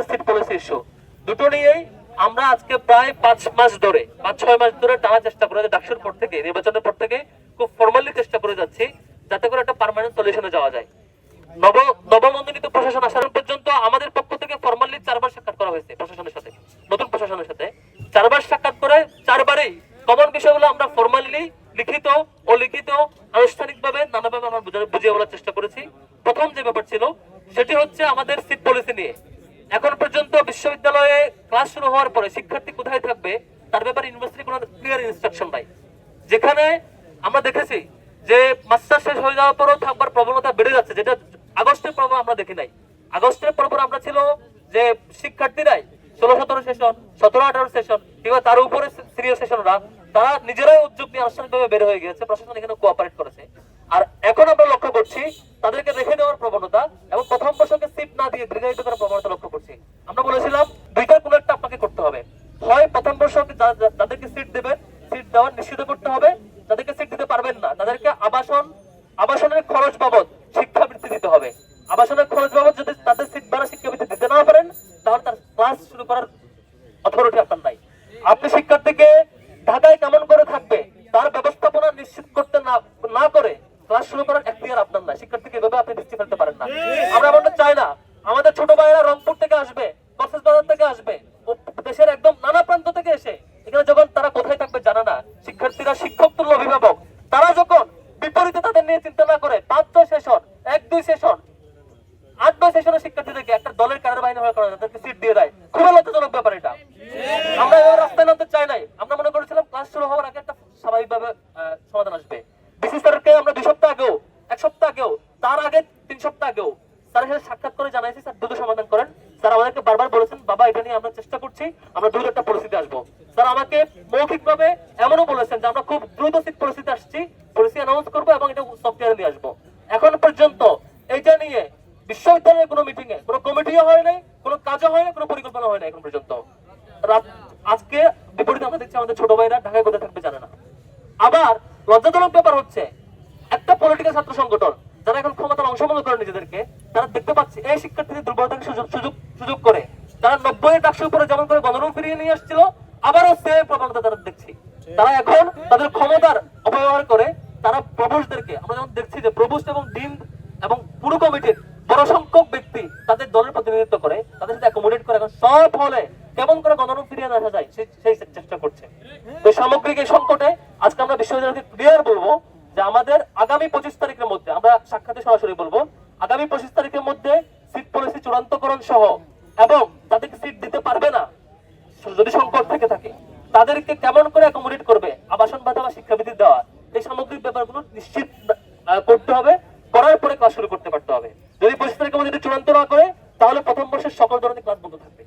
Seat policy issue, দুটো নিয়েই আমরা আজকে প্রায় 5-6 মাস ধরে টানা চেষ্টা করে ডাকসুর পর থেকে, নির্বাচনের পর থেকে খুব ফর্মালি চেষ্টা করে যাচ্ছি যাতে করে একটা পার্মানেন্ট সলিউশনে যাওয়া যায়। নবমনোনীত প্রশাসন আসার পর্যন্ত আমাদের পক্ষ থেকে ফর্মালি 4বার সাক্ষাৎ করা হয়েছে প্রশাসনের সাথে, নতুন প্রশাসনের সাথে 4বার সাক্ষাৎ করে 4বারই কমন বিষয়গুলো আমরা ফর্মালি লিখিত ও লিখিত আনুষ্ঠানিকভাবে নানাভাবে আমরা বুঝিয়ে বলার চেষ্টা করেছি। প্রথম যে ব্যাপার ছিল সেটি হচ্ছে আমাদের সিট পলিসি নিয়ে। এখন পর্যন্ত বিশ্ববিদ্যালয়ে ক্লাস শুরু হওয়ার পরে শিক্ষার্থী কোথায় থাকবে তার ব্যাপারে ইউনিভার্সিটি কোনো ক্লিয়ার ইনস্ট্রাকশন নাই। যেখানে আমরা দেখেছি যে মাস্টার শেষ হয়ে যাওয়ার পরও থাকবার প্রবণতা বেড়ে যাচ্ছে, যেটা আগস্টের পর্ব আমরা দেখি নাই। আগস্টের পর্ব আমরা ছিল যে শিক্ষার্থীরাই 16-17 সেশন, 17-18 সেশন কিংবা তার উপরে সিনিয়র সেশনরা তারা নিজেরাই উদ্যোগ নিয়ে আনুষ্ঠানিকভাবে বের হয়ে গিয়েছে, প্রশাসন এখানে কোঅপারেট করেছে। আর এখন আমরা লক্ষ্য করছি তাদেরকে রেখে দেওয়ার প্রবণতা এবং প্রথম বর্ষকে সিট না দিয়ে দীর্ঘায়িত করার প্রবণতা লক্ষ্য করছি। আমরা বলেছিলাম দুইটার কোনো একটা আপনাকে করতে হবে, হয় প্রথম বর্ষকে যাদেরকে সিট দেবেন সিট দেওয়ার নিশ্চিত করতে হবে, যাদেরকে সিট দিতে পারবেন না তাদেরকে আবাসনের খরচ বাবদ শিক্ষাবৃত্তি দিতে হবে। আবাসনের খরচ বাবদ যদি তাদের সিট ভাড়া শিক্ষাবৃত্তি দিতে না পারেন তাহলে তার ক্লাস শুরু করার অথরিটি আপনার নাই। আপনি শিক্ষার্থীকে ঢাকায় কেমন করে থাকবে তার ব্যবস্থাপনা নিশ্চিত করতে না করে ক্লাস শুরু করার এখতিয়ার আপনার নাই। শিক্ষার্থীকে এভাবে আপনি দৃষ্টি ফেলতে পারেন না। আমরা এমনটা চাই না। আমাদের ছোট ভাইয়েরা রংপুর থেকে আসবে, কক্সবাজার থেকে আসবে, দেশের একদম নানা প্রান্ত থেকে এসে এখানে যখন তারা কোথায় থাকবে জানা না, শিক্ষার্থীরা শিক্ষক তুল্য অভিভাবক, তারা যখন বিপরীতে তাদের নিয়ে চিন্তা না করে 5-6 সেশন, 1-2 সেশন, 8-9 সেশনের শিক্ষার্থীদেরকে একটা দলের ক্যাডার বাহিনী হয়ে করে তাদেরকে সিট দিয়ে দেয়, খুবই লজ্জাজনক ব্যাপার এটা। আমরা এবার রাস্তায় নামতে চাই নাই। আমরা মনে করেছিলাম ক্লাস শুরু হওয়ার আগে একটা স্বাভাবিকভাবে সমাধান আসবে। বিসি স্যারকে আমরা 2 সপ্তাহ আগেও, 1 সপ্তাহ আগেও, তার আগে 3 সপ্তাহ আগেও স্যারের সাথে সাক্ষাৎ করে জানাইছি স্যার দ্রুত সমাধান করেন। স্যার আমাদেরকে বারবার বলেছেন বাবা এটা নিয়ে আমরা চেষ্টা করছি, আমরা দ্রুত একটা পরিস্থিতি আসবো। স্যার আমাকে মৌখিকভাবে এমনও বলেছেন যে আমরা খুব দ্রুত পরিস্থিতি আসছি, পলিসি অ্যানাউন্স করবো এবং এটা সফটওয়্যারে নিয়ে আসবো। এখন পর্যন্ত এইটা নিয়ে বিশ্ববিদ্যালয়ের কোনো মিটিং এ কোনো কমিটিও হয় নাই, কোনো কাজও হয় না, কোনো পরিকল্পনা হয় না এখন পর্যন্ত। আজকে বিপরীতে আমরা দেখছি আমাদের ছোট ভাইরা ঢাকায় কোথায় থাকবে জানে না। আবার লজ্জাজনক ব্যাপার হচ্ছে একটা পলিটিক্যাল ছাত্র সংগঠন যারা এখন ক্ষমতার অংশগ্রহণ করে নিজেদেরকে, তারা দেখতে পাচ্ছে এই শিক্ষার্থীদের দুর্বলতাকে সুযোগ করে তারা 90-এর ডাকসুর উপরে যেমন করে গণরূপ ফিরিয়ে নিয়ে আসছিল, আবারও সে প্রবণতা তারা দেখছি। তারা এখন তাদের ক্ষমতার অপব্যবহার করে তারা প্রভোস্টদেরকে, আমরা যেমন দেখছি যে প্রভোস্ট এবং ডিন এবং পুরো কমিটির বড় সংখ্যক ব্যক্তি তাদের দলের প্রতিনিধিত্ব করে, তাদের সাথে অ্যাকোমোডেট করে এখন সব হলে কেমন করে গণরূপ ফিরিয়ে আসা যায় সেই চেষ্টা করছে। তো সামগ্রিক এই সংকটে আজকে আমরা বিশ্ববিদ্যালয়কে ক্লিয়ার বলবো যে আমাদের আগামী 25 তারিখের মধ্যে, আমরা সাক্ষাতে সরাসরি বলবো, আগামী 25 তারিখের মধ্যে সিট পলিসি চূড়ান্তকরণ সহ এবং তাদেরকে সিট দিতে পারবে না যদি সংকট থেকে থাকে তাদেরকে কেমন করে অ্যাকোমোডেট করবে, আবাসন ভাতা বা শিক্ষাবৃত্তি দেওয়া, এই সামগ্রিক ব্যাপারগুলো নিশ্চিত করতে হবে, করার পরে ক্লাস শুরু করতে পারতে হবে। যদি 25 তারিখের মধ্যে চূড়ান্ত না করে তাহলে প্রথম বর্ষের সকল ধরনের ক্লাস বন্ধ থাকবে।